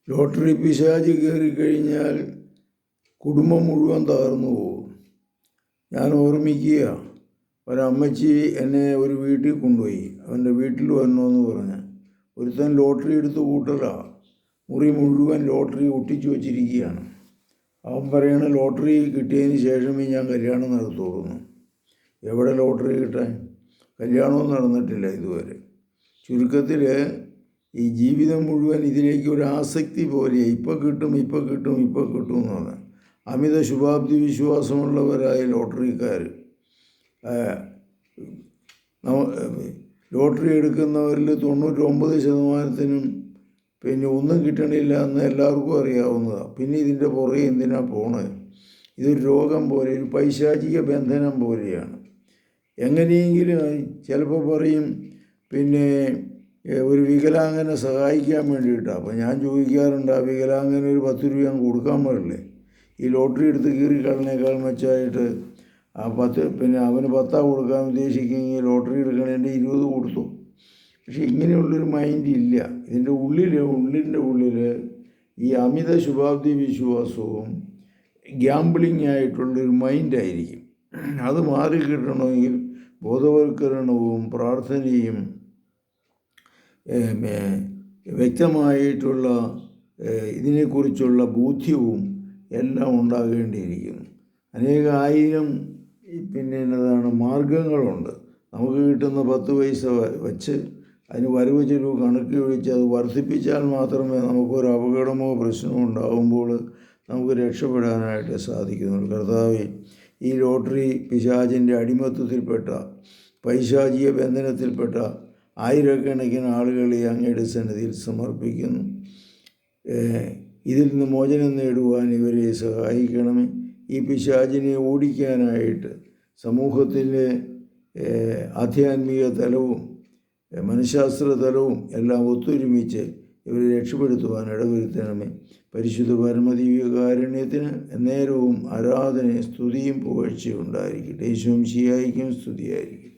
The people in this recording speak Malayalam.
ലോട്ടറി പിശാച് കയറിക്കഴിഞ്ഞാൽ കുടുംബം മുഴുവൻ തകർന്നു പോകും. ഞാൻ ഓർമ്മിക്കുക, ഒരമ്മച്ചി എന്നെ ഒരു വീട്ടിൽ കൊണ്ടുപോയി. അവൻ്റെ വീട്ടിൽ വരണമെന്ന് പറഞ്ഞ് ഒരുത്തൻ ലോട്ടറി എടുത്ത് കൂട്ടലാണ്. മുറി മുഴുവൻ ലോട്ടറി ഒട്ടിച്ചു വച്ചിരിക്കുകയാണ്. അവൻ പറയണ ലോട്ടറി കിട്ടിയതിന് ശേഷമേ ഞാൻ കല്യാണം നടത്തുള്ളൂ. എവിടെ ലോട്ടറി കിട്ടാൻ? കല്യാണവും നടന്നിട്ടില്ല ഇതുവരെ. ചുരുക്കത്തിൽ ഈ ജീവിതം മുഴുവൻ ഇതിലേക്ക് ഒരു ആസക്തി പോലെ ഇപ്പം കിട്ടും എന്ന് പറഞ്ഞാൽ അമിത ശുഭാപ്തി വിശ്വാസമുള്ളവരായ ലോട്ടറിക്കാർ. ലോട്ടറി എടുക്കുന്നവരിൽ 99% പിന്നെ ഒന്നും കിട്ടണില്ല എന്ന് എല്ലാവർക്കും അറിയാവുന്നതാണ്. പിന്നെ ഇതിൻ്റെ പുറകെ എന്തിനാണ് പോണത്? ഇതൊരു രോഗം പോലെ, ഒരു പൈശാചിക ബന്ധനം പോലെയാണ്. എങ്ങനെയെങ്കിലും ചിലപ്പോൾ പറയും പിന്നെ ഒരു വികലാംഗനെ സഹായിക്കാൻ വേണ്ടിയിട്ടാണ്. അപ്പോൾ ഞാൻ ചോദിക്കാറുണ്ട്, ആ വികലാംഗന് ഒരു 10 രൂപ കൊടുക്കാൻ പാടില്ലേ? ഈ ലോട്ടറി എടുത്ത് കീറിക്കളനേക്കാൾ മെച്ചമായിട്ട് പിന്നെ അവന് 10 കൊടുക്കാൻ ഉദ്ദേശിക്കുമെങ്കിൽ ലോട്ടറി എടുക്കണേൻ്റെ 20 കൊടുത്തു. പക്ഷെ ഇങ്ങനെയുള്ളൊരു മൈൻഡ് ഇല്ല. ഇതിൻ്റെ ഉള്ളിൻ്റെ ഉള്ളിൽ ഈ അമിത ശുഭാപ്തി വിശ്വാസവും ഗ്യാമ്പിളിംഗ് ആയിട്ടുള്ളൊരു മൈൻഡായിരിക്കും. അത് മാറിക്കിട്ടണമെങ്കിൽ ബോധവൽക്കരണവും പ്രാർത്ഥനയും വ്യക്തമായിട്ടുള്ള ഇതിനെക്കുറിച്ചുള്ള ബോധ്യവും എല്ലാം ഉണ്ടാകേണ്ടിയിരിക്കുന്നു. അനേകായിരം പിന്നെ എന്നതാണ് മാർഗങ്ങളുണ്ട്. നമുക്ക് കിട്ടുന്ന 10 പൈസ വച്ച് അതിന് വരവ് ചെലവ് കണക്ക് ഒഴിച്ച് അത് വർദ്ധിപ്പിച്ചാൽ മാത്രമേ നമുക്കൊരു അപകടമോ പ്രശ്നമോ ഉണ്ടാകുമ്പോൾ നമുക്ക് രക്ഷപ്പെടാനായിട്ട് സാധിക്കുന്നുള്ളൂ. കർത്താവേ, ഈ ലോട്ടറി പിശാചിൻ്റെ അടിമത്വത്തിൽപ്പെട്ട പൈശാചിക ബന്ധനത്തിൽപ്പെട്ട ആയിരക്കണക്കിന് ആളുകളെ അങ്ങയുടെ സന്നിധിയിൽ സമർപ്പിക്കുന്നു. ഇതിൽ നിന്ന് മോചനം നേടുവാൻ ഇവരെ സഹായിക്കണമേ. ഈ പിശാചിനെ ഓടിക്കാനായിട്ട് സമൂഹത്തിൻ്റെ ആധ്യാത്മിക തലവും മനഃശാസ്ത്ര തലവും എല്ലാം ഒത്തൊരുമിച്ച് ഇവരെ രക്ഷപ്പെടുത്തുവാൻ ഇടവരുത്തണമേ. പരിശുദ്ധ പരമദിവ്യകാരുണ്യത്തിന് നേരവും ആരാധനയും സ്തുതിയും പുകഴ്ചയും ഉണ്ടായിരിക്കട്ടെ. യേശുവും ശിയായിക്കും സ്തുതിയായിരിക്കും.